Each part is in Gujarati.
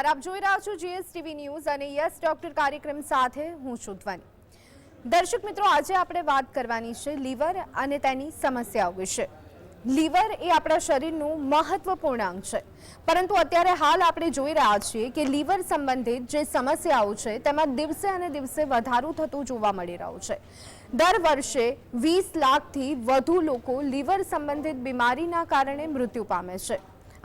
નમસ્કાર, આપ જોઈ રહ્યા છો જીએસટીવી ન્યૂઝ અને યસ ડોક્ટર કાર્યક્રમ સાથે હું છું ધ્વની। દર્શક મિત્રો, આજે આપણે વાત કરવાની છે લીવર અને તેની સમસ્યાઓ વિશે। લીવર એ આપણા શરીરનું મહત્વપૂર્ણ અંગ છે, પરંતુ અત્યારે હાલ આપણે જોઈ રહ્યા છીએ કે લીવર સંબંધિત જે સમસ્યાઓ છે તેમાં દિવસે અને દિવસે વધારો થતો જોવા મળી રહ્યો છે। દર વર્ષે 20 લાખથી વધુ લોકો લીવર સંબંધિત બીમારીના કારણે મૃત્યુ પામે છે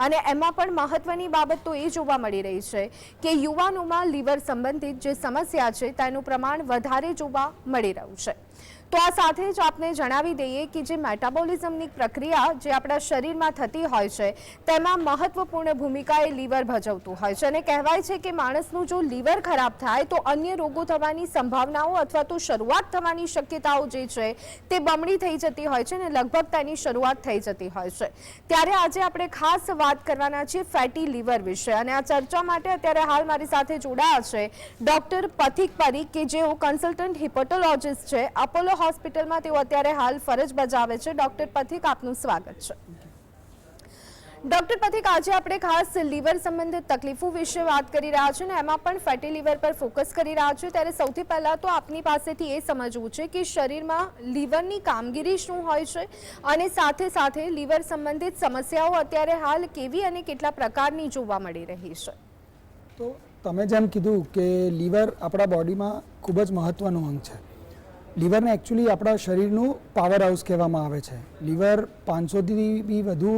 અને એમાં પણ મહત્વની બાબત તો એ જોવા મળી રહી છે કે યુવાનોમાં લીવર સંબંધિત જે સમસ્યા છે તેનું પ્રમાણ વધારે જોવા મળી રહ્યું છે। તો આ સાથે જ આપને જણાવી દઈએ કે જે મેટાબોલિઝમની પ્રક્રિયા જે આપણા શરીરમાં થતી હોય છે તેમાં મહત્વપૂર્ણ ભૂમિકા એ લીવર ભજવતું હોય છે અને કહેવાય છે કે માણસનું જો લીવર ખરાબ થાય તો અન્ય રોગો થવાની સંભાવનાઓ અથવા તો શરૂઆત થવાની શક્યતાઓ જે છે તે બમણી થઈ જતી હોય છે અને લગભગ તેની શરૂઆત થઈ જતી હોય છે। ત્યારે આજે આપણે ખાસ વાત કરવાના છીએ ફેટી લીવર વિશે અને આ ચર્ચા માટે અત્યારે હાલ મારી સાથે જોડાયા છે ડોક્ટર પથિક પરીખ કે જેઓ કન્સલ્ટન્ટ હિપેટોલોજિસ્ટ છે, અપોલો હોસ્પિટલમાં તેઓ અત્યારે હાલ ફરજ બજાવે છે। ડોક્ટર પથિક, આપનું સ્વાગત છે। ડોક્ટર પથિક, આજે આપણે ખાસ લીવર સંબંધિત તકલીફો વિશે વાત કરી રહ્યા છીએ અને એમાં પણ ફેટી લીવર પર ફોકસ કરી રહ્યા છીએ। ત્યારે સૌથી પહેલા તો આપની પાસેથી એ સમજવું છે કે શરીરમાં લીવરની કામગીરી શું હોય છે અને સાથે સાથે લીવર સંબંધિત સમસ્યાઓ અત્યારે હાલ કેવી અને કેટલા પ્રકારની જોવા મળી રહી છે। તો તમે જેમ કીધું કે લીવર આપણા બોડીમાં ખૂબ જ મહત્વનું અંગ છે। લીવરને એકચ્યુઅલી આપણા શરીરનું પાવર હાઉસ કહેવામાં આવે છે। લીવર 500થી બી વધુ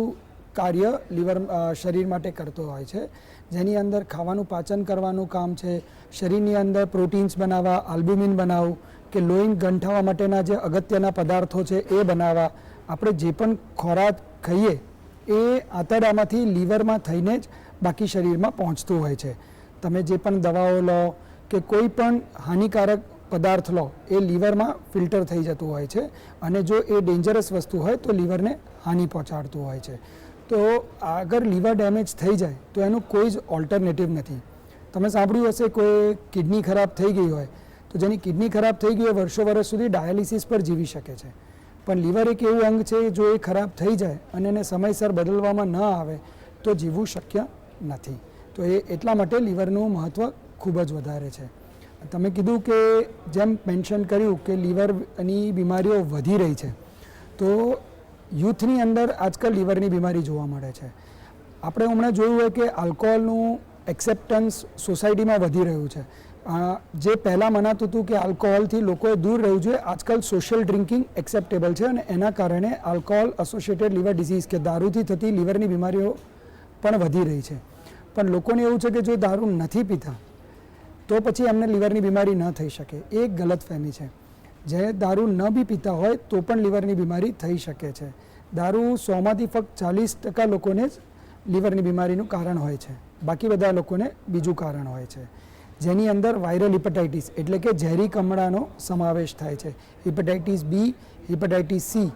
કાર્ય લીવર શરીર માટે કરતો હોય છે, જેની અંદર ખાવાનું પાચન કરવાનું કામ છે, શરીરની અંદર પ્રોટીન્સ બનાવવા, આલ્બ્યુમિન બનાવવું કે લોહી ગંઠાવવા માટેના જે અગત્યના પદાર્થો છે એ બનાવવા, આપણે જે પણ ખોરાક ખાઈએ એ આંતરડામાંથી લીવરમાં થઈને જ બાકી શરીરમાં પહોંચતું હોય છે। તમે જે પણ દવાઓ લો કે કોઈ પણ હાનિકારક પદાર્થ લો એ લીવરમાં ફિલ્ટર થઈ જતું હોય છે અને જો એ ડેન્જરસ વસ્તુ હોય તો લીવરને હાનિ પહોંચાડતું હોય છે। તો અગર લીવર ડેમેજ થઈ જાય તો એનું કોઈ જ ઓલ્ટરનેટિવ નથી। તમે સાંભળ્યું હશે કોઈ કિડની ખરાબ થઈ ગઈ હોય તો જેની કિડની ખરાબ થઈ ગઈ હોય વર્ષો વર્ષ સુધી ડાયાલિસિસ પર જીવી શકે છે, પણ લીવર એક એવું અંગ છે જો એ ખરાબ થઈ જાય અને એને સમયસર બદલવામાં ન આવે તો જીવવું શક્ય નથી। તો એ એટલા માટે લીવરનું મહત્ત્વ ખૂબ જ વધારે છે। તમે કીધું કે જેમ મેન્શન કર્યું કે લીવરની બીમારીઓ વધી રહી છે, તો યુથની અંદર આજકાલ લીવરની બીમારી જોવા મળે છે। આપણે હમણાં જોયું હોય કે આલ્કોહોલનું એક્સેપ્ટન્સ સોસાયટીમાં વધી રહ્યું છે। જે પહેલાં મનાતું હતું કે આલ્કોહોલથી લોકોએ દૂર રહેવું જોઈએ, આજકાલ સોશિયલ ડ્રિંકિંગ એક્સેપ્ટેબલ છે અને એના કારણે આલ્કોહોલ એસોસિએટેડ લીવર ડિસીઝ કે દારૂથી થતી લીવરની બીમારીઓ પણ વધી રહી છે। પણ લોકોને એવું છે કે જો દારૂ નથી પીતા તો પછી એમને લીવરની બીમારી ન થઈ શકે, એ એક ગલતફહેમી છે। જે દારૂ ન બી પીતા હોય તો પણ લીવરની બીમારી થઈ શકે છે। દારૂ 100માંથી ફક્ત 40% લોકોને જ લીવરની બીમારીનું કારણ હોય છે, બાકી બધા લોકોને બીજું કારણ હોય છે, જેની અંદર વાયરલ હિપેટાઇટિસ એટલે કે ઝેરી કમળાનો સમાવેશ થાય છે। હિપેટાઇટિસ બી, હિપેટાઇટિસ સી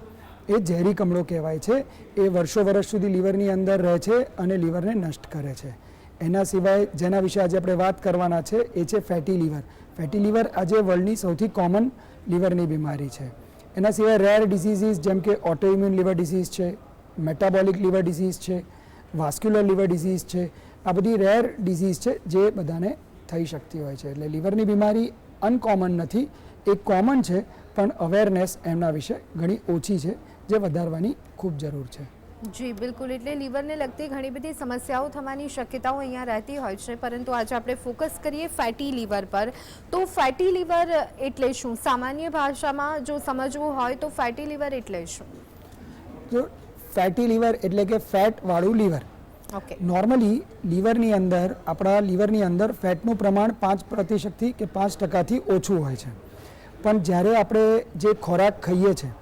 એ ઝેરી કમળો કહેવાય છે। એ વર્ષો વર્ષ સુધી લીવરની અંદર રહે છે અને લીવરને નષ્ટ કરે છે। એના સિવાય જેના વિશે આજે આપણે વાત કરવાના છે એ છે ફેટી લીવર। ફેટી લીવર આજે વર્લ્ડની સૌથી કોમન લીવરની બીમારી છે। એના સિવાય રેર ડિસીઝીસ જેમ કે ઓટોઇમ્યુન લીવર ડિસીઝ છે, મેટાબોલિક લીવર ડિસીઝ છે, વાસ્ક્યુલર લીવર ડિસીઝ છે, આ બધી રેર ડિસીઝ છે જે બધાને થઈ શકતી હોય છે। એટલે લીવરની બીમારી અનકોમન નથી, એ કોમન છે, પણ અવેરનેસ એમના વિશે ઘણી ઓછી છે, જે વધારવાની ખૂબ જરૂર છે। જી બિલકુલ, એટલે લીવરને લગતી ઘણી બધી સમસ્યાઓ થવાની શક્યતાઓ અહીંયા રહેતી હોય છે, પરંતુ આજે આપણે ફોકસ કરીએ ફેટી લીવર પર। તો ફેટી લીવર એટલે શું? સામાન્ય ભાષામાં જો સમજવું હોય તો ફેટી લીવર એટલે શું? તો ફેટી લીવર એટલે કે ફેટવાળું લીવર। ઓકે, નોર્મલી લીવરની અંદર આપણા લીવરની અંદર ફેટનું પ્રમાણ 5% કે 5%થી ઓછું હોય છે, પણ જ્યારે આપણે જે ખોરાક ખાઈએ છીએ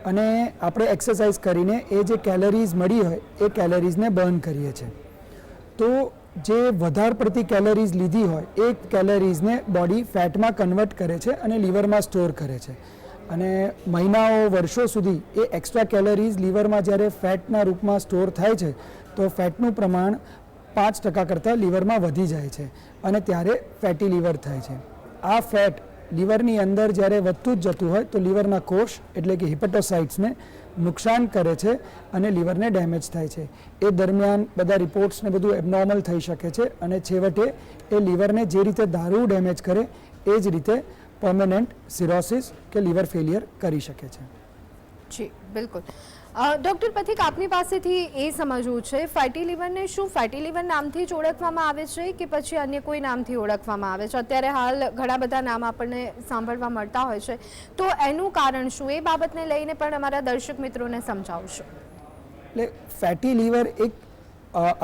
અને આપણે એક્સરસાઇઝ કરીને એ જે કેલરીઝ મળી હોય એ કેલરીઝને બર્ન કરીએ છીએ, તો જે વધારે પડતી કેલરીઝ લીધી હોય એ કેલરીઝને બોડી ફેટમાં કન્વર્ટ કરે છે અને લીવરમાં સ્ટોર કરે છે અને મહિનાઓ વર્ષો સુધી એ એક્સ્ટ્રા કેલરીઝ લીવરમાં જ્યારે ફેટના રૂપમાં સ્ટોર થાય છે તો ફેટનું પ્રમાણ 5% કરતાં લીવરમાં વધી જાય છે અને ત્યારે ફેટી લીવર થાય છે। આ ફેટ લીવરની અંદર જ્યારે વધતું જ જતું હોય તો લીવરના કોષ એટલે કે હિપેટોસાઇટ્સને નુકસાન કરે છે અને લીવરને ડેમેજ થાય છે. એ દરમિયાન બધા રિપોર્ટ્સ ને બધું એબનોર્મલ થઈ શકે છે અને છેવટે એ લીવરને જે રીતે દારૂ ડેમેજ કરે એ જ રીતે પરમેનન્ટ સિરોસિસ કે લીવર ફેલિયર કરી શકે છે. જી બિલકુલ. ડૉક્ટર પથિક, આપની પાસેથી એ સમજવું છે, ફેટી લીવરને શું ફેટી લીવર નામથી જ ઓળખવામાં આવે છે કે પછી અન્ય કોઈ નામથી ઓળખવામાં આવે છે? અત્યારે હાલ ઘણા બધા નામ આપણને સાંભળવા મળતા હોય છે, તો એનું કારણ શું, એ બાબતને લઈને પણ અમારા દર્શક મિત્રોને સમજાવશો. એટલે ફેટી લીવર એક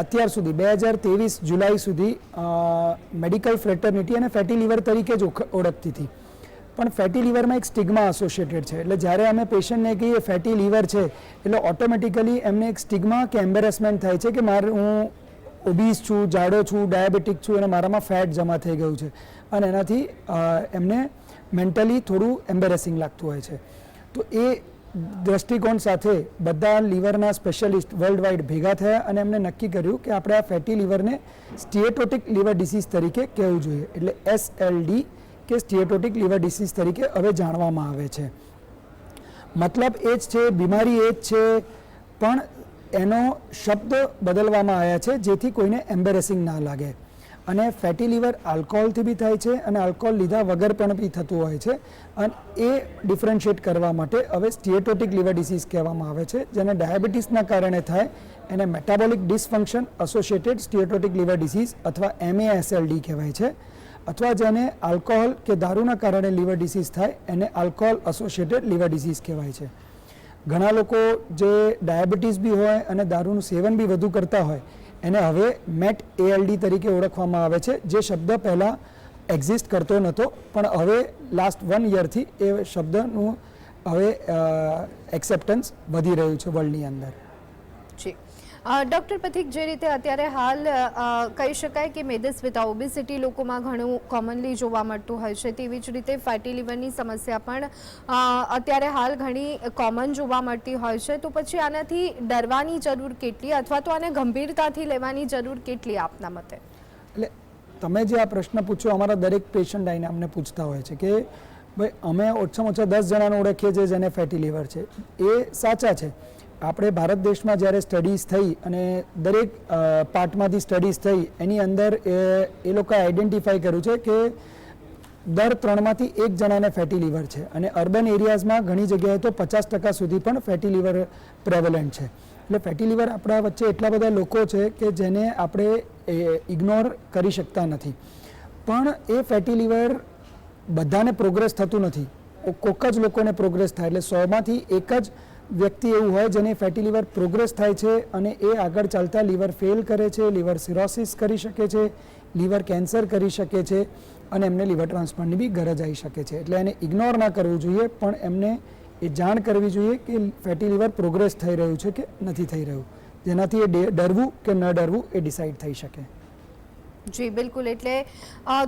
અત્યાર સુધી 2023 જુલાઈ સુધી મેડિકલ ફ્રેટર્નિટી અને ફેટી લીવર તરીકે જ ઓળખતી હતી. પણ ફેટી લીવરમાં એક સ્ટિગ્મા એસોસિએટેડ છે. એટલે જ્યારે અમે પેશન્ટને કહીએ ફેટી લીવર છે એટલે ઓટોમેટિકલી એમને એક સ્ટિગ્મા કે એમ્બેરેસમેન્ટ થાય છે કે હું ઓબીસ છું, જાડો છું, ડાયાબિટીક છું અને મારામાં ફેટ જમા થઈ ગયું છે અને એનાથી એમને મેન્ટલી થોડું એમ્બેરેસિંગ લાગતું હોય છે. તો એ દ્રષ્ટિકોણ સાથે બધા લીવરના સ્પેશિયાલિસ્ટ વર્લ્ડ વાઇડ ભેગા થયા અને એમને નક્કી કર્યું કે આપણે આ ફેટી લીવરને સ્ટીએટોટિક લીવર ડિસીઝ તરીકે કહેવું જોઈએ. એટલે SLD કે સ્ટીએટોટિક લીવર ડિસીઝ તરીકે હવે જાણવામાં આવે છે. મતલબ એ જ છે, બીમારી એ જ છે, પણ એનો શબ્દ બદલવામાં આવ્યા છે જેથી કોઈને એમ્બેરેસિંગ ના લાગે. અને ફેટી લીવર આલ્કોહોલથી બી થાય છે અને આલ્કોહોલ લીધા વગર પણ બી થતું હોય છે અને એ ડિફરન્શિએટ કરવા માટે હવે સ્ટીએટોટિક લીવર ડિસીઝ કહેવામાં આવે છે. જેને ડાયાબિટીસના કારણે થાય એને metabolic dysfunction associated સ્ટીએટોટિક liver disease અથવા MASLD કહેવાય છે. અથવા જેને આલ્કોહોલ કે દારૂના કારણે લીવર ડિસીઝ થાય એને આલ્કોહોલ એસોસિએટેડ લીવર ડિસીઝ કહેવાય છે. ઘણા લોકો જે ડાયાબિટીસ બી હોય અને દારૂનું સેવન બી વધુ કરતા હોય એને હવે MET-ALD તરીકે ઓળખવામાં આવે છે, જે શબ્દ પહેલાં એક્ઝિસ્ટ કરતો નહોતો પણ હવે લાસ્ટ 1 યરથી એ શબ્દનું હવે એક્સેપ્ટન્સ વધી રહ્યું છે વર્લ્ડની અંદર. જી ડૉક્ટર પથિક, જે રીતે અત્યારે હાલ કહી શકાય કે મેદસ્વીતા ઓબેસિટી લોકોમાં ઘણું કોમનલી જોવા મળતું હોય છે, તેવી જ રીતે ફેટી લીવરની સમસ્યા પણ અત્યારે હાલ ઘણી કોમન જોવા મળતી હોય છે. તો પછી આનાથી ડરવાની જરૂર કેટલી અથવા તો આને ગંભીરતાથી લેવાની જરૂર કેટલી આપના મતે? એટલે તમે જે આ પ્રશ્ન પૂછો, અમારા દરેક પેશન્ટ આવીને અમને પૂછતા હોય છે કે ભાઈ અમે ઓછામાં ઓછા 10 જણાને ઓળખીએ છીએ જેને ફેટી લીવર છે. એ સાચા છે. આપણે ભારત દેશમાં જ્યારે સ્ટડીઝ થઈ અને દરેક પાર્ટમાંથી સ્ટડીઝ થઈ એની અંદર એ લોકોએ આઈડેન્ટિફાઈ કર્યું છે કે દર 3માંથી 1 જણાને ફેટી લીવર છે અને અર્બન એરિયાઝમાં ઘણી જગ્યાએ તો 50% સુધી પણ ફેટી લીવર પ્રેવલન્ટ છે. એટલે ફેટી લીવર આપણા વચ્ચે એટલા બધા લોકો છે કે જેને આપણે ઇગ્નોર કરી શકતા નથી. પણ એ ફેટી લીવર બધાને પ્રોગ્રેસ થતું નથી, કોક જ લોકોને પ્રોગ્રેસ થાય. એટલે 100માંથી 1 જ વ્યક્તિ એવું હોય જેને ફેટી લીવર પ્રોગ્રેસ થાય છે અને એ આગળ ચાલતા લીવર ફેલ કરે છે, લીવર સિરોસિસ કરી શકે છે, લીવર કેન્સર કરી શકે છે અને એમને લીવર ટ્રાન્સપ્લાન્ટની બી ગરજ આવી શકે છે. એટલે એને ઇગ્નોર ના કરવું જોઈએ, પણ એમને એ જાણ કરવી જોઈએ કે ફેટી લીવર પ્રોગ્રેસ થઈ રહ્યું છે કે નથી થઈ રહ્યું, જેનાથી એ ડરવું કે ન ડરવું એ ડિસાઇડ થઈ શકે. જી બિલકુલ. એટલે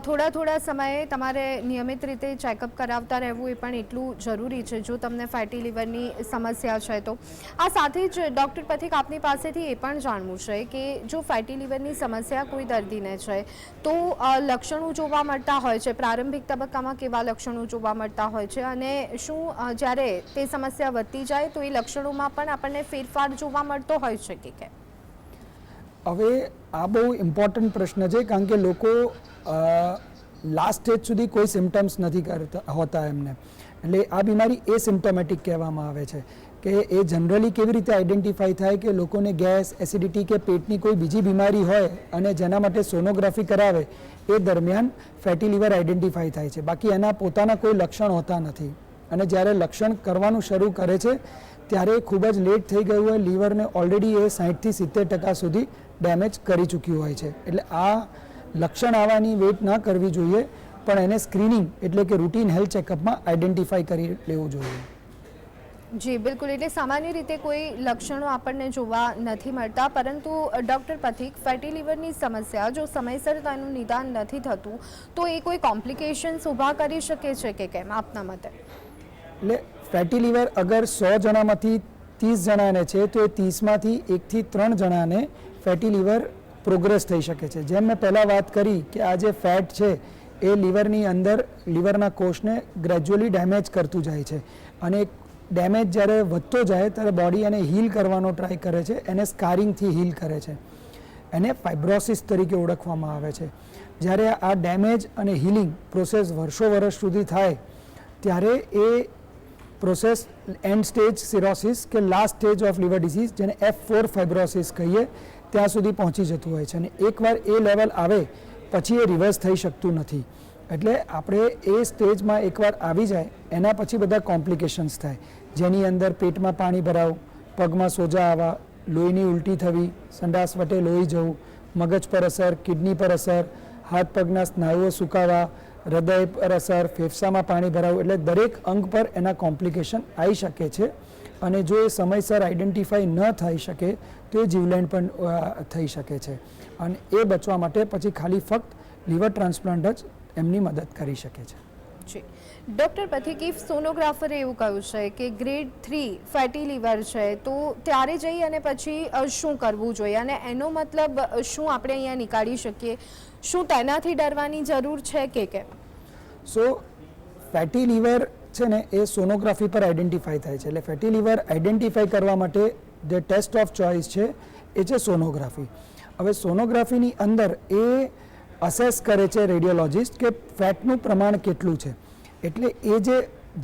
થોડા સમયે તમારે નિયમિત રીતે ચેકઅપ કરાવતા રહેવું એ પણ એટલું જરૂરી છે જો તમને ફેટી લીવરની સમસ્યા છે તો. આ સાથે જ ડૉક્ટર પથિક, આપની પાસેથી એ પણ જાણવું છે કે જો ફેટી લીવરની સમસ્યા કોઈ દર્દીને છે તો લક્ષણો જોવા મળતા હોય છે, પ્રારંભિક તબક્કામાં કેવા લક્ષણો જોવા મળતા હોય છે અને શું જ્યારે તે સમસ્યા વધતી જાય તો એ લક્ષણોમાં પણ આપણને ફેરફાર જોવા મળતો હોય છે કે કેમ? હવે આ બહુ ઇમ્પોર્ટન્ટ પ્રશ્ન છે કારણ કે લોકો લાસ્ટ સ્ટેજ સુધી કોઈ સિમ્ટમ્સ નથી કરતા હોતા એમને. એટલે આ બીમારી એસિમ્પ્ટોમેટિક કહેવામાં આવે છે કે એ જનરલી કેવી રીતે આઈડેન્ટિફાઈ થાય કે લોકોને ગેસ, એસિડિટી કે પેટની કોઈ બીજી બીમારી હોય અને જેના માટે સોનોગ્રાફી કરાવે એ દરમિયાન ફેટી લીવર આઈડેન્ટિફાઈ થાય છે. બાકી એના પોતાના કોઈ લક્ષણ હોતા નથી અને જ્યારે લક્ષણ કરવાનું શરૂ કરે છે ત્યારે ખૂબ જ લેટ થઈ ગયું હોય, લીવરને ઓલરેડી એ 60થી 70% સુધી ડેમેજ કરી ચૂક્યું હોય છે. એટલે આ લક્ષણ આવવાની વેઇટ ના કરવી જોઈએ, પણ એને સ્ક્રીનિંગ એટલે કે રૂટીન હેલ્થ ચેકઅપમાં આઈડેન્ટિફાઈ કરી લેવું જોઈએ. જી બિલકુલ. એટલે સામાન્ય રીતે કોઈ લક્ષણો આપણને જોવા નથી મળતા, પરંતુ ડૉક્ટર પથિક, ફેટી લીવરની સમસ્યા જો સમયસર તેનું નિદાન નથી થતું તો એ કોઈ કોમ્પ્લિકેશન્સ ઊભા કરી શકે છે કે કેમ આપના મતે? એટલે ફેટી લીવર અગર 100 જણામાંથી 30 જણાને છે તો એ 30માંથી 1 થી 3 જણાને ફેટી લીવર પ્રોગ્રેસ થઈ શકે છે. જેમ મેં પહેલાં વાત કરી કે આ જે ફેટ છે એ લીવરની અંદર લીવરના કોષને ગ્રેજ્યુઅલી ડેમેજ કરતું જાય છે અને ડેમેજ જ્યારે વધતો જાય ત્યારે બોડી એને હીલ કરવાનો ટ્રાય કરે છે, એને સ્કારિંગથી હીલ કરે છે. એને ફાઇબ્રોસિસ તરીકે ઓળખવામાં આવે છે. જ્યારે આ ડેમેજ અને હીલિંગ પ્રોસેસ વર્ષ સુધી થાય ત્યારે એ પ્રોસેસ એન્ડ સ્ટેજ સિરોસિસ કે last stage of liver disease, જેને F4 ફાઇબ્રોસિસ કહીએ, ત્યાં સુધી પહોંચી જતું હોય છે. અને એકવાર એ લેવલ આવે પછી એ રિવર્સ થઈ શકતું નથી. એટલે આપણે એ સ્ટેજમાં એકવાર આવી જાય એના પછી બધા કોમ્પ્લિકેશન્સ થાય, જેની અંદર પેટમાં પાણી ભરાવું, પગમાં સોજા આવવા, લોહીની ઉલટી થવી, સંડાસ વટે લોહી જવું, મગજ પર અસર, કિડની પર અસર, હાથ પગના સ્નાયુઓ સુકાવા, હૃદય પર અસર, ફેફસામાં પાણી ભરાવું, એટલે દરેક અંગ પર એના કોમ્પ્લિકેશન આવી શકે છે. અને જો એ સમયસર આઈડેન્ટિફાઈ ન થઈ શકે તો એ જીવલેણ પણ થઈ શકે છે. અને એ બચવા માટે પછી ખાલી ફક્ત લીવર ટ્રાન્સપ્લાન્ટ જ એમની મદદ કરી શકે છે. જી ડૉક્ટર પથિકીફ, સોનોગ્રાફરે એવું કહ્યું છે કે ગ્રેડ 3 ફેટી લીવર છે, તો ત્યારે જઈ અને પછી શું કરવું જોઈએ અને એનો મતલબ શું આપણે અહીંયા નીકાળી શકીએ? શું તેનાથી ડરવાની જરૂર છે કે કેમ? સો ફેટી લીવર છે ને એ સોનોગ્રાફી પર આઈડેન્ટિફાઈ થાય છે. એટલે ફેટી લીવર આઈડેન્ટિફાઈ કરવા માટે જે ટેસ્ટ ઓફ ચોઇસ છે એ છે સોનોગ્રાફી. હવે સોનોગ્રાફીની અંદર એ અસેસ કરે છે રેડિયોલોજિસ્ટ કે ફેટનું પ્રમાણ કેટલું છે. એટલે એ જે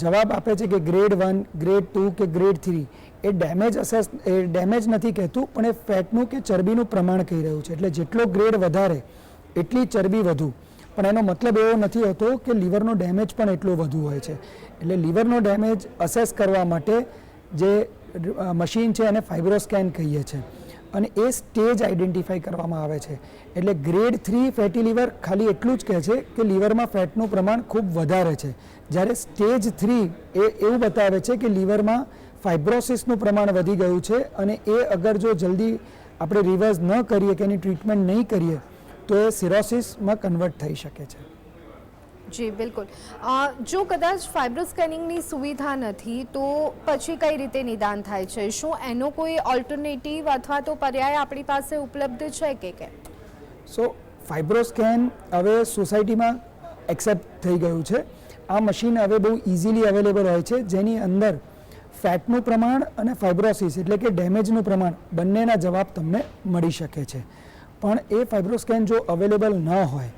જવાબ આપે છે કે ગ્રેડ 1, ગ્રેડ 2 કે ગ્રેડ 3, એ ડેમેજ નથી કહેતું, પણ એ ફેટનું કે ચરબીનું પ્રમાણ કહી રહ્યું છે. એટલે જેટલો ગ્રેડ વધારે એટલી ચરબી વધુ, પણ એનો મતલબ એવો નથી હોતો કે લીવરનો ડેમેજ પણ એટલો વધુ હોય છે. એટલે લીવરનો ડેમેજ અસેસ કરવા માટે જે મશીન છે એને ફાઇબ્રોસ્કેન કહીએ છીએ અને એ સ્ટેજ આઈડેન્ટિફાઈ કરવામાં આવે છે. એટલે ગ્રેડ 3 ફેટી લીવર ખાલી એટલું જ કહે છે કે લીવરમાં ફેટનું પ્રમાણ ખૂબ વધારે છે, જ્યારે સ્ટેજ 3 એ એવું બતાવે છે કે લીવરમાં ફાઇબ્રોસિસનું પ્રમાણ વધી ગયું છે અને એ અગર જો જલ્દી આપણે રિવર્સ ન કરીએ કે એની ટ્રીટમેન્ટ નહીં કરીએ તો એ સિરોસિસમાં કન્વર્ટ થઈ શકે છે. જી બિલકુલ. જો કદાચ ફાઇબ્રોસ્કેનિંગની સુવિધા નથી તો પછી કઈ રીતે નિદાન થાય છે? શું એનો કોઈ ઓલ્ટરનેટિવ અથવા તો પર્યાય આપણી પાસે ઉપલબ્ધ છે કે કેમ? સો ફાઇબ્રોસ્કેન હવે સોસાયટીમાં એક્સેપ્ટ થઈ ગયું છે. આ મશીન હવે બહુ ઇઝીલી અવેલેબલ હોય છે, જેની અંદર ફેટનું પ્રમાણ અને ફાઇબ્રોસિસ એટલે કે ડેમેજનું પ્રમાણ બંનેના જવાબ તમને મળી શકે છે. પણ એ ફાઇબ્રોસ્કેન જો અવેલેબલ ન હોય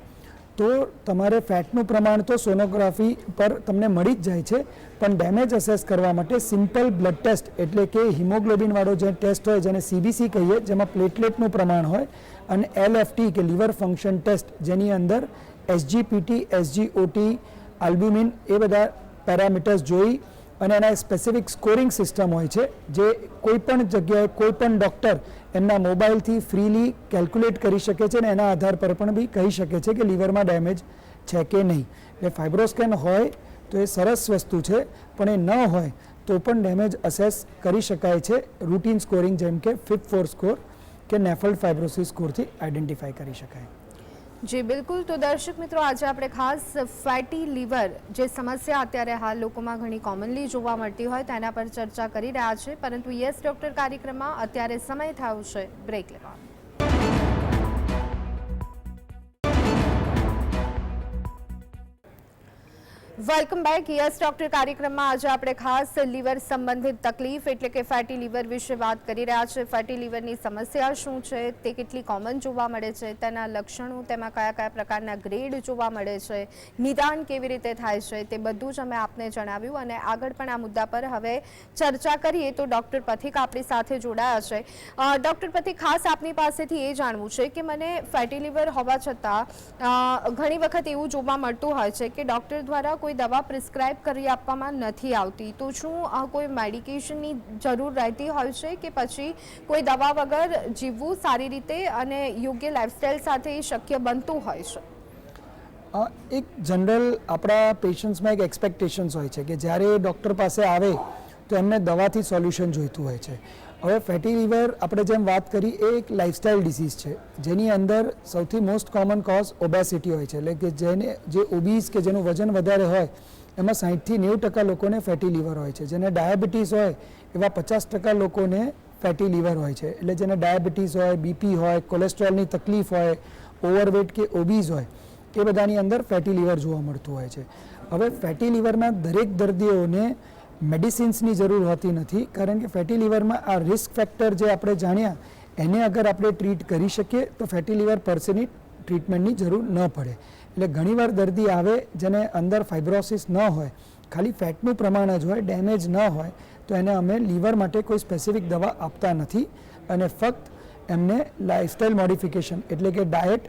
તો તમારે ફેટનું પ્રમાણ તો સોનોગ્રાફી પર તમને મળી જ જાય છે, પણ ડેમેજ અસેસ કરવા માટે સિમ્પલ બ્લડ ટેસ્ટ એટલે કે હિમોગ્લોબિનવાળો જે ટેસ્ટ હોય જેને CBC કહીએ, જેમાં પ્લેટલેટનું પ્રમાણ હોય, અને LFT કે લીવર ફંક્શન ટેસ્ટ જેની અંદર SGPT, SGOT, આલ્બ્યુમિન એ બધા પેરામીટર્સ જોઈ અને એના સ્પેસિફિક સ્કોરિંગ સિસ્ટમ હોય છે જે કોઈ પણ જગ્યાએ કોઈ પણ ડૉક્ટર એમના મોબાઈલથી ફ્રીલી કેલ્ક્યુલેટ કરી શકે છે અને એના આધાર પર પણ બી કહી શકે છે કે લીવરમાં ડેમેજ છે કે નહીં. એટલે ફાઇબ્રોસ્કેન હોય તો એ સરસ વસ્તુ છે, પણ એ ન હોય તો પણ ડેમેજ અસેસ કરી શકાય છે રૂટીન સ્કોરિંગ જેમ કે FIB-4 સ્કોર કે નેફલ્ડ ફાઇબ્રોસિસ સ્કોરથી આઈડેન્ટિફાઈ કરી શકાય. જી બિલકુલ. તો દર્શક મિત્રો, આજે આપણે ખાસ ફેટી લીવર જે સમસ્યા અત્યારે હાલ લોકોમાં ઘણી કોમનલી જોવા મળતી હોય તેના પર ચર્ચા કરી રહ્યા છે, પરંતુ યસ ડૉક્ટર કાર્યક્રમમાં અત્યારે સમય થયો છે બ્રેક લેવાનો. Welcome back. યસ ડૉક્ટર કાર્યક્રમમાં આજે આપણે ખાસ લીવર સંબંધિત તકલીફ એટલે કે ફેટી લીવર વિશે વાત કરી રહ્યા છે. ફેટી લીવરની સમસ્યા શું છે, તે કેટલી કોમન જોવા મળે છે, તેના લક્ષણો, તેમાં કયા કયા પ્રકારના ગ્રેડ જોવા મળે છે, નિદાન કેવી રીતે થાય છે, તે બધું જ અમે આપને જણાવ્યું અને આગળ પણ આ મુદ્દા પર હવે ચર્ચા કરીએ. તો ડૉક્ટર પથિક આપણી સાથે જોડાયા છે. ડૉક્ટર પથિક, ખાસ આપની પાસેથી એ જાણવું છે કે મને ફેટી લીવર હોવા છતાં ઘણી વખત એવું જોવા મળતું હોય છે કે ડૉક્ટર દ્વારા કોઈ દવા પ્રિસ્ક્રાઇબ કરી આપવામાં નથી આવતી, તો શું કોઈ મેડિકેશનની જરૂર રહેતી હોય છે કે પછી કોઈ દવા વગર જીવવું સારી રીતે અને યોગ્ય લાઇફસ્ટાઇલ સાથે શક્ય બનતું હોય છે? એક જનરલ આપણા પેશન્ટ્સમાં એક એક્સપેક્ટેશન્સ હોય છે કે જ્યારે ડૉક્ટર પાસે આવે તો એમને દવાથી સોલ્યુશન જોઈતું હોય છે. હવે ફેટી લીવર આપણે જેમ વાત કરી એ એક લાઇફસ્ટાઇલ ડિસીઝ છે જેની અંદર સૌથી મોસ્ટ કોમન કોઝ ઓબેસિટી હોય છે. એટલે કે જે ઓબીસ કે જેનું વજન વધારે હોય એમાં 60થી 90% લોકોને ફેટી લીવર હોય છે. જેને ડાયાબિટીસ હોય એવા 50% લોકોને ફેટી લીવર હોય છે. એટલે જેને ડાયાબિટીસ હોય, BP હોય, કોલેસ્ટ્રોલની તકલીફ હોય, ઓવરવેટ કે ઓબીસ હોય એ બધાની અંદર ફેટી લીવર જોવા મળતું હોય છે. હવે ફેટી લીવરના દરેક દર્દીઓને મેડિસિન્સની જરૂર હોતી નથી, કારણ કે ફેટી લીવરમાં આ રિસ્ક ફેક્ટર જે આપણે જાણ્યા એને અગર આપણે ટ્રીટ કરી શકીએ તો ફેટી લીવર પરસેની ટ્રીટમેન્ટની જરૂર ન પડે. એટલે ઘણીવાર દર્દી આવે જેને અંદર ફાઇબ્રોસિસ ન હોય, ખાલી ફેટનું પ્રમાણ જ હોય, ડેમેજ ન હોય, તો એને અમે લીવર માટે કોઈ સ્પેસિફિક દવા આપતા નથી અને ફક્ત એમને લાઇફસ્ટાઇલ મોડિફિકેશન એટલે કે ડાયટ,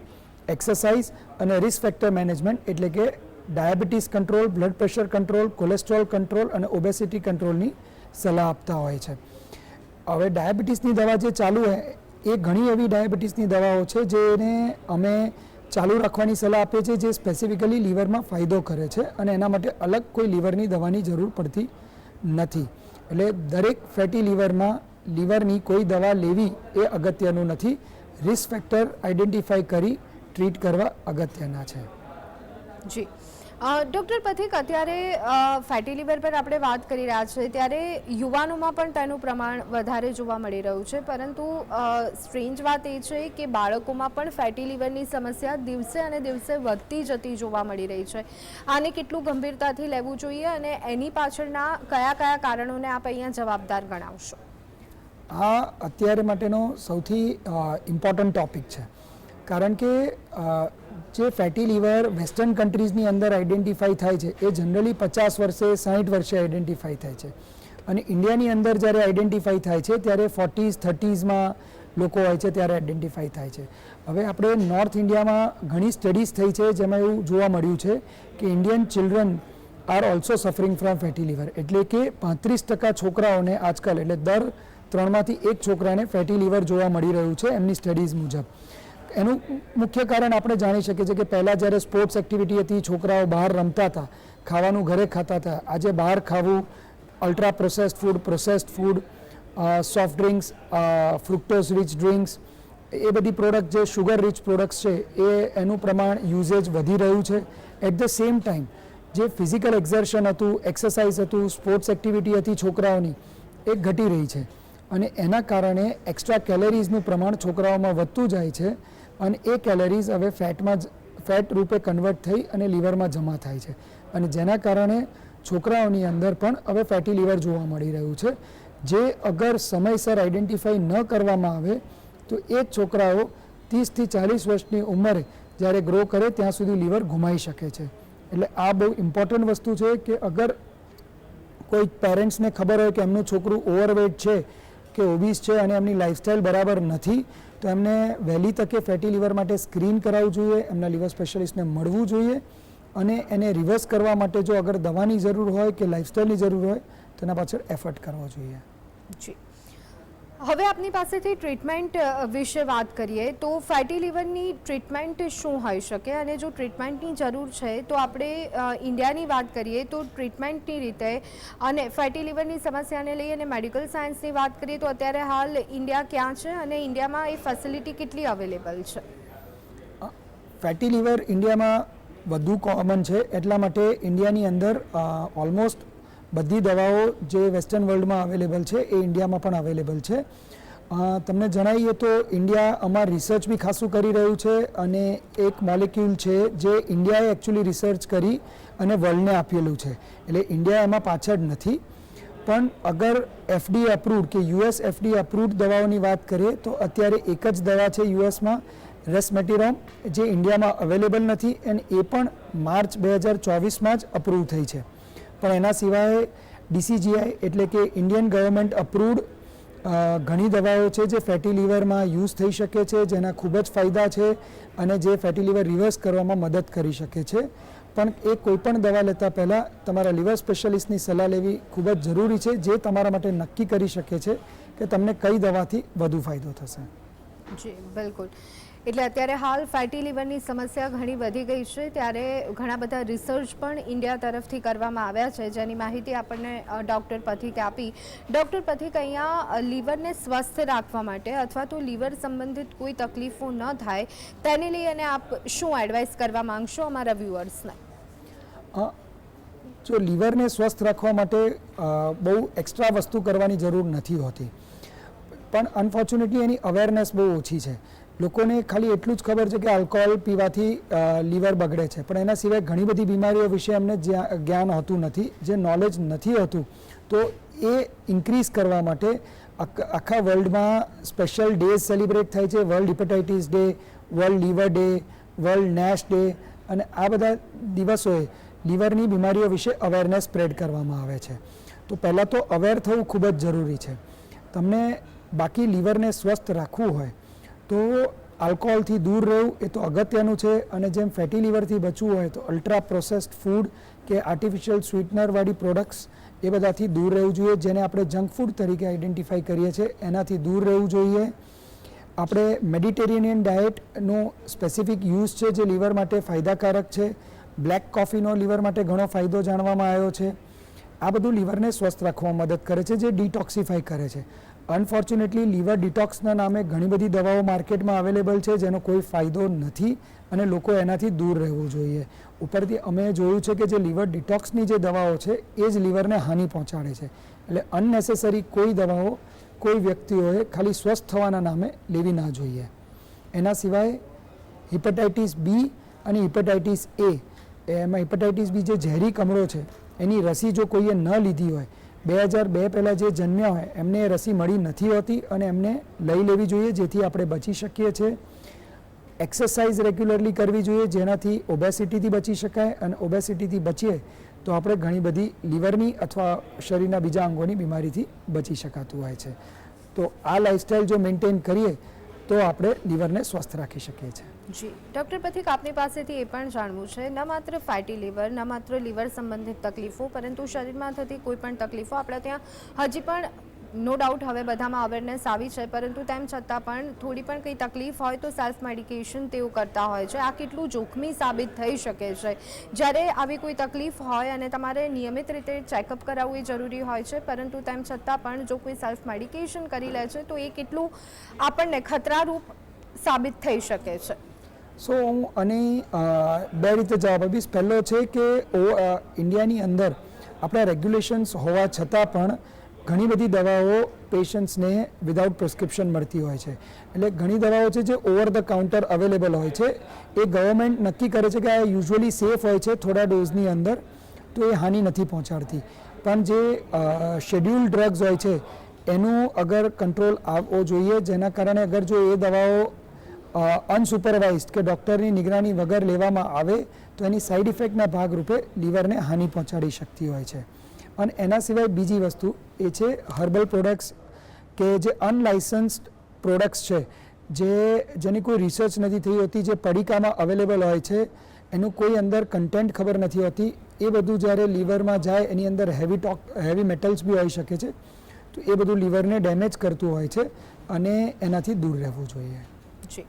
એક્સરસાઇઝ અને રિસ્ક ફેક્ટર મેનેજમેન્ટ એટલે કે diabetes control, blood pressure control, cholesterol control અને ઓબેસિટી કંટ્રોલની સલાહ આપતા હોય છે. હવે ડાયાબિટીસની દવા જે ચાલુ હોય એ ઘણી એવી ડાયાબિટીસની દવાઓ છે જેને અમે ચાલુ રાખવાની સલાહ આપીએ છીએ, જે સ્પેસિફિકલી લીવરમાં ફાયદો કરે છે અને એના માટે અલગ કોઈ લીવરની દવાની જરૂર પડતી નથી. એટલે દરેક ફેટી લીવરમાં લીવરની કોઈ દવા લેવી એ અગત્યનું નથી. રિસ્ક ફેક્ટર આઈડેન્ટિફાઈ કરી ટ્રીટ કરવા અગત્યના છે. જી ડૉક્ટર પથિક, અત્યારે ફેટી લીવર પર આપણે વાત કરી રહ્યા છીએ ત્યારે યુવાનોમાં પણ તેનું પ્રમાણ વધારે જોવા મળી રહ્યું છે, પરંતુ સ્ટ્રેન્જ વાત એ છે કે બાળકોમાં પણ ફેટી લીવરની સમસ્યા દિવસે અને દિવસે વધતી જતી જોવા મળી રહી છે. આને કેટલું ગંભીરતાથી લેવું જોઈએ અને એની પાછળના કયા કયા કારણોને આપ અહીંયા જવાબદાર ગણાવશો? આ અત્યારે માટેનો સૌથી ઇમ્પોર્ટન્ટ ટોપિક છે, કારણ કે જે ફેટી લીવર વેસ્ટર્ન કન્ટ્રીઝની અંદર આઈડેન્ટિફાઈ થાય છે એ જનરલી 50 વર્ષે 60 વર્ષે આઈડેન્ટિફાઈ થાય છે અને ઇન્ડિયાની અંદર જ્યારે આઈડેન્ટિફાઈ થાય છે ત્યારે 40s 30sમાં લોકો હોય છે ત્યારે આઈડેન્ટિફાઈ થાય છે. હવે આપણે નોર્થ ઇન્ડિયામાં ઘણી સ્ટડીઝ થઈ છે જેમાં એવું જોવા મળ્યું છે કે Indian children are also suffering from fatty liver, એટલે કે 35% છોકરાઓને આજકાલ, એટલે દર 3માંથી 1 છોકરાને ફેટી લીવર જોવા મળી રહ્યું છે એમની સ્ટડીઝ મુજબ. એનું મુખ્ય કારણ આપણે જાણી શકીએ છીએ કે પહેલાં જ્યારે સ્પોર્ટ્સ એક્ટિવિટી હતી, છોકરાઓ બહાર રમતા હતા, ખાવાનું ઘરે ખાતા હતા. આજે બહાર ખાવું, ultra processed food, soft drinks, fructose rich drinks, એ બધી પ્રોડક્ટ જે શુગર રીચ પ્રોડક્ટ્સ છે એનું પ્રમાણ યુઝેજ વધી રહ્યું છે. એટ ધ સેમ ટાઈમ જે ફિઝિકલ એક્ઝર્શન હતું, એક્સરસાઇઝ હતું, સ્પોર્ટ્સ એક્ટિવિટી હતી છોકરાઓની, એ ઘટી રહી છે અને એના કારણે એક્સ્ટ્રા કેલરીઝનું પ્રમાણ છોકરાઓમાં વધતું જાય છે અને એ કેલરીઝ હવે ફેટ રૂપે કન્વર્ટ થઈ અને લીવરમાં જમા થાય છે અને જેના કારણે છોકરાઓની અંદર પણ હવે ફેટી લીવર જોવા મળી રહ્યું છે, જે અગર સમયસર આઈડેન્ટિફાઈ ન કરવામાં આવે તો એ જ છોકરાઓ 30થી 40 વર્ષની ઉંમરે જ્યારે ગ્રો કરે ત્યાં સુધી લીવર ગુમાઈ શકે છે. એટલે આ બહુ ઇમ્પોર્ટન્ટ વસ્તુ છે કે અગર કોઈ પેરેન્ટ્સને ખબર હોય કે એમનું છોકરું ઓવરવેટ છે કે ઓબીસ છે અને એમની લાઇફસ્ટાઇલ બરાબર નથી, તો એમને વહેલી તકે ફેટી લીવર માટે સ્ક્રીન કરાવવું જોઈએ, એમના લીવર સ્પેશિયાલિસ્ટને મળવું જોઈએ અને એને રિવર્સ કરવા માટે જો અગર દવાની જરૂર હોય કે લાઇફસ્ટાઇલની જરૂર હોય તો એના પાછળ એફર્ટ કરવો જોઈએ. જી, હવે આપની પાસેથી ટ્રીટમેન્ટ વિશે વાત કરીએ તો ફેટી લીવરની ટ્રીટમેન્ટ શું હોઈ શકે અને જો ટ્રીટમેન્ટની જરૂર છે તો આપણે ઇન્ડિયાની વાત કરીએ તો ટ્રીટમેન્ટની રીતે અને ફેટી લીવરની સમસ્યાને લઈ અને મેડિકલ સાયન્સની વાત કરીએ તો અત્યારે હાલ ઇન્ડિયા ક્યાં છે અને ઇન્ડિયામાં એ ફેસિલિટી કેટલી અવેલેબલ છે? ફેટી લીવર ઇન્ડિયામાં વધુ કોમન છે, એટલા માટે ઇન્ડિયાની અંદર ઓલમોસ્ટ બધી દવાઓ જે વેસ્ટર્ન વર્લ્ડમાં અવેલેબલ છે એ ઇન્ડિયામાં પણ અવેલેબલ છે. તમને જણાવીએ તો ઇન્ડિયા આમાં રિસર્ચ બી ખાસું કરી રહ્યું છે અને એક મોલિક્યુલ છે જે ઇન્ડિયાએ એકચ્યુઅલી રિસર્ચ કરી અને વર્લ્ડને આપેલું છે, એટલે ઇન્ડિયા એમાં પાછળ નથી. પણ અગર FDA અપ્રૂવડ કે US FDA અપ્રૂવડ દવાઓની વાત કરીએ તો અત્યારે એક જ દવા છે યુએસમાં, રેસ્મેટિરોમ, જે ઇન્ડિયામાં અવેલેબલ નથી અને એ પણ માર્ચ 2024માં જ અપ્રૂવ થઈ છે. પણ એના સિવાય DCGI એટલે કે ઇન્ડિયન ગવર્મેન્ટ અપ્રૂવડ ઘણી દવાઓ છે જે ફેટી લીવરમાં યુઝ થઈ શકે છે, જેના ખૂબ જ ફાયદા છે અને જે ફેટી લીવર રિવર્સ કરવામાં મદદ કરી શકે છે. પણ એ કોઈપણ દવા લેતા પહેલાં તમારા લીવર સ્પેશિયાલિસ્ટની સલાહ લેવી ખૂબ જ જરૂરી છે, જે તમારા માટે નક્કી કરી શકે છે કે તમને કઈ દવાથી વધુ ફાયદો થશે. જી બિલકુલ. એટલે અત્યારે હાલ ફેટી લીવરની સમસ્યા ઘણી વધી ગઈ છે, ત્યારે ઘણા બધા રિસર્ચ પણ ઇન્ડિયા તરફથી કરવામાં આવ્યા છે, જેની માહિતી આપણને ડૉક્ટર પથિકે આપી. ડૉક્ટર પથિક, અહીંયા લીવરને સ્વસ્થ રાખવા માટે અથવા તો લીવર સંબંધિત કોઈ તકલીફો ન થાય તેને લઈ અને આપ શું એડવાઇસ કરવા માંગશો અમારા વ્યુઅર્સને? જો લીવરને સ્વસ્થ રાખવા માટે બહુ એક્સ્ટ્રા વસ્તુ કરવાની જરૂર નથી હોતી, પણ અનફોર્ચ્યુનેટલી એની અવેરનેસ બહુ ઓછી છે. લોકોને ખાલી એટલું જ ખબર છે કે આલ્કોહોલ પીવાથી લીવર બગડે છે, પણ એના સિવાય ઘણી બધી બીમારીઓ વિશે અમને જ્ઞાન હોતું નથી, જે નોલેજ નથી હોતું. તો એ ઇન્ક્રીઝ કરવા માટે આખા વર્લ્ડમાં સ્પેશિયલ ડેઝ સેલિબ્રેટ થાય છે. World hepatitis day, world liver day, world NASH day, અને આ બધા દિવસોએ લીવરની બીમારીઓ વિશે અવેરનેસ સ્પ્રેડ કરવામાં આવે છે. તો પહેલાં તો અવેર થવું ખૂબ જ જરૂરી છે. તમને બાકી લીવરને સ્વસ્થ રાખવું હોય તો આલ્કોહોલથી દૂર રહેવું એ તો અગત્યનું છે. અને જેમ ફેટી લીવરથી બચવું હોય તો અલ્ટ્રા પ્રોસેસ્ડ ફૂડ કે આર્ટિફિશિયલ સ્વીટનરવાળી પ્રોડક્ટ્સ એ બધાથી દૂર રહેવું જોઈએ, જેને આપણે જંક ફૂડ તરીકે આઈડેન્ટિફાઈ કરીએ છીએ, એનાથી દૂર રહેવું જોઈએ. આપણે મેડિટેરેનિયન ડાયટનો સ્પેસિફિક યુઝ છે જે લીવર માટે ફાયદાકારક છે. બ્લેક કોફીનો લીવર માટે ઘણો ફાયદો જાણવામાં આવ્યો છે. આ બધું લીવરને સ્વસ્થ રાખવામાં મદદ કરે છે, જે ડિટોક્સિફાઈ કરે છે. અનફોર્ચ્યુનેટલી લીવર ડિટોક્સના નામે ઘણી બધી દવાઓ માર્કેટમાં અવેલેબલ છે જેનો કોઈ ફાયદો નથી અને લોકો એનાથી દૂર રહેવું જોઈએ. ઉપરથી અમે જોયું છે કે જે લીવર ડિટોક્સની જે દવાઓ છે એ જ લીવરને હાનિ પહોંચાડે છે. એટલે અનનેસેસરી કોઈ દવાઓ કોઈ વ્યક્તિઓએ ખાલી સ્વસ્થ થવાના નામે લેવી ના જોઈએ. એના સિવાય હિપેટાઇટિસ બી અને હિપેટાઇટિસ એ, એમાં હિપેટાઇટિસ બી જે ઝેરી કમળો છે એની રસી જો કોઈએ ન લીધી હોય, 2002 પહેલાં જે જન્મ્યા હોય એમને એ રસી મળી નથી હોતી અને એમને લઈ લેવી જોઈએ, જેથી આપણે બચી શકીએ છીએ. એક્સરસાઇઝ રેગ્યુલરલી કરવી જોઈએ, જેનાથી ઓબેસિટીથી બચી શકાય, અને ઓબેસિટીથી બચીએ તો આપણે ઘણી બધી લીવરની અથવા શરીરના બીજા અંગોની બીમારીથી બચી શકાતું હોય છે. તો આ લાઇફસ્ટાઇલ જો મેન્ટેન કરીએ તો આપણે લીવરને સ્વસ્થ રાખી શકીએ છીએ. જી ડૉક્ટર પથિક, આપની પાસેથી એ પણ જાણવું છે, ન માત્ર ફેટી લીવર, ન માત્ર લીવર સંબંધિત તકલીફો, પરંતુ શરીરમાં થતી કોઈ પણ તકલીફો આપણે ત્યાં હજી પણ નો ડાઉટ હવે બધામાં અવેરનેસ આવી છે, પરંતુ તેમ છતાં પણ થોડી પણ કંઈ તકલીફ હોય તો સેલ્ફ મેડિકેશન તેઓ કરતા હોય છે. આ કેટલું જોખમી સાબિત થઈ શકે છે? જ્યારે આવી કોઈ તકલીફ હોય અને તમારે નિયમિત રીતે ચેકઅપ કરાવવું એ જરૂરી હોય છે, પરંતુ તેમ છતાં પણ જો કોઈ સેલ્ફ મેડિકેશન કરી લે છે તો એ કેટલું આપણને ખતરારૂપ સાબિત થઈ શકે છે? સો હું આની બે રીતે જવાબ આપીશ. પહેલો છે કે ઇન્ડિયાની અંદર આપણા રેગ્યુલેશન્સ હોવા છતાં પણ ઘણી બધી દવાઓ પેશન્ટ્સને વિધાઉટ પ્રિસ્ક્રિપ્શન મળતી હોય છે. એટલે ઘણી દવાઓ છે જે ઓવર ધ કાઉન્ટર અવેલેબલ હોય છે. એ ગવર્મેન્ટ નક્કી કરે છે કે આ યુઝ્યુઅલી સેફ હોય છે થોડા ડોઝની અંદર, તો એ હાનિ નથી પહોંચાડતી. પણ જે શેડ્યુલ ડ્રગ્સ હોય છે એનું અગર કંટ્રોલ આવવો જોઈએ, જેના કારણે અગર જો એ દવાઓ અનસુપરવાઇઝડ કે ડૉક્ટરની નિગરાની વગર લેવામાં આવે તો એની સાઇડ ઇફેક્ટના ભાગરૂપે લીવરને હાનિ પહોંચાડી શકતી હોય છે. અને એના સિવાય બીજી વસ્તુ એ છે હર્બલ પ્રોડક્ટ્સ, કે જે અનલાઇસન્સ્ડ પ્રોડક્ટ્સ છે, જેની કોઈ રિસર્ચ નથી થઈ હોતી, જે પડીકામાં અવેલેબલ હોય છે, એનું કોઈ અંદર કન્ટેન્ટ ખબર નથી હોતી. એ બધું જ્યારે લીવરમાં જાય એની અંદર હેવી મેટલ્સ બી હોઈ શકે છે, તો એ બધું લીવરને ડેમેજ કરતું હોય છે અને એનાથી દૂર રહેવું જોઈએ. જી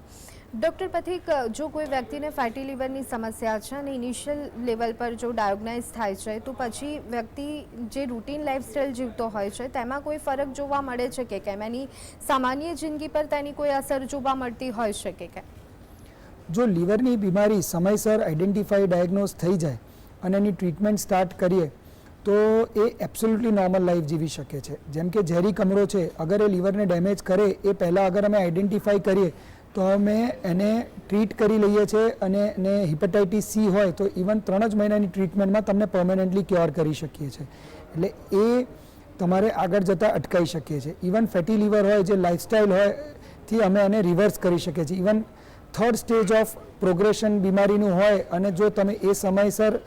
ડૉક્ટર પથિક, જો કોઈ વ્યક્તિને ફેટી લીવરની સમસ્યા છે અને ઇનિશિયલ લેવલ પર જો ડાયગ્નાઇઝ થાય છે તો પછી વ્યક્તિ જે રૂટીન લાઇફસ્ટાઇલ જીવતો હોય છે તેમાં કોઈ ફરક જોવા મળે છે કે કેમ? એની સામાન્ય જિંદગી પર તેની કોઈ અસર જોવા મળતી હોય છે કે કેમ? જો લીવરની બીમારી સમયસર આઈડેન્ટિફાઈ ડાયગ્નોઝ થઈ જાય અને એની ટ્રીટમેન્ટ સ્ટાર્ટ કરીએ તો એ એબ્સોલ્યુટલી નોર્મલ લાઈફ જીવી શકે છે. જેમ કે ઝેરી કમળો છે, અગર એ લીવરને ડેમેજ કરે એ પહેલાં અગર અમે આઈડેન્ટિફાઈ કરીએ તો અમે એને ટ્રીટ કરી લઈએ છીએ, અને એને હિપેટાઇટિસ સી હોય તો ઇવન 3 જ મહિનાની ટ્રીટમેન્ટમાં તમને પરમેનન્ટલી ક્યોર કરી શકીએ છીએ. એટલે એ તમારે આગળ જતાં અટકાવી શકીએ છીએ. ઇવન ફેટી લીવર હોય, જે લાઇફસ્ટાઇલ હોય થી અમે એને રિવર્સ કરી શકીએ છીએ. Even 3rd stage of progression બીમારીનું હોય અને જો તમે એ સમયસર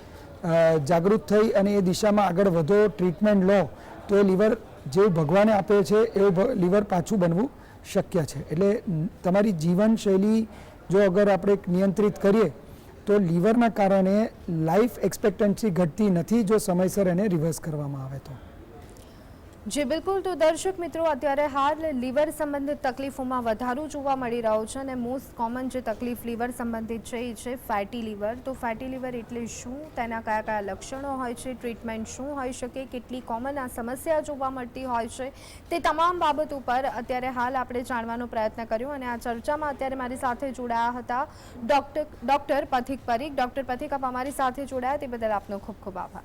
જાગૃત થઈ અને એ દિશામાં આગળ વધો, ટ્રીટમેન્ટ લો, તો એ લીવર જેવું ભગવાને આપે છે એવું લીવર પાછું બનવું શક્ય છે. એટલે તમારી જીવનશૈલી જો અગર આપણે નિયંત્રિત કરીએ તો લીવરના કારણે લાઈફ એક્સપેક્ટન્સી ઘટતી નથી જો સમયસર એને રિવર્સ કરવામાં આવે તો. જી બિલકુલ. તો દર્શક મિત્રો, અત્યારે હાલ લીવર સંબંધિત તકલીફોમાં વધારો જોવા મળી રહ્યો છે અને મોસ્ટ કોમન જે તકલીફ લીવર સંબંધિત છે એ છે ફેટી લીવર. તો ફેટી લીવર એટલે શું, તેના કયા કયા લક્ષણો હોય છે, ટ્રીટમેન્ટ શું હોઈ શકે, કેટલી કોમન આ સમસ્યા જોવા મળતી હોય છે, તે તમામ બાબત ઉપર અત્યારે હાલ આપણે જાણવાનો પ્રયત્ન કર્યો. અને આ ચર્ચામાં અત્યારે મારી સાથે જોડાયા હતા ડૉક્ટર પથિક પરીખ. ડૉક્ટર પથિક, આપ અમારી સાથે જોડાયા તે બદલ આપનો ખૂબ ખૂબ આભાર.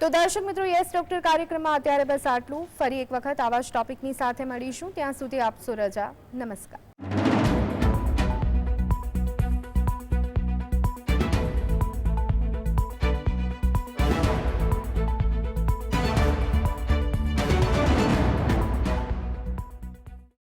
તો દર્શક મિત્રો, યસ ડોક્ટર કાર્યક્રમમાં અત્યારે બસ આટલું. ફરી એક વખત આવા જ ટોપિકની સાથે મળીશું. ત્યાં સુધી આપશો રજા. નમસ્કાર.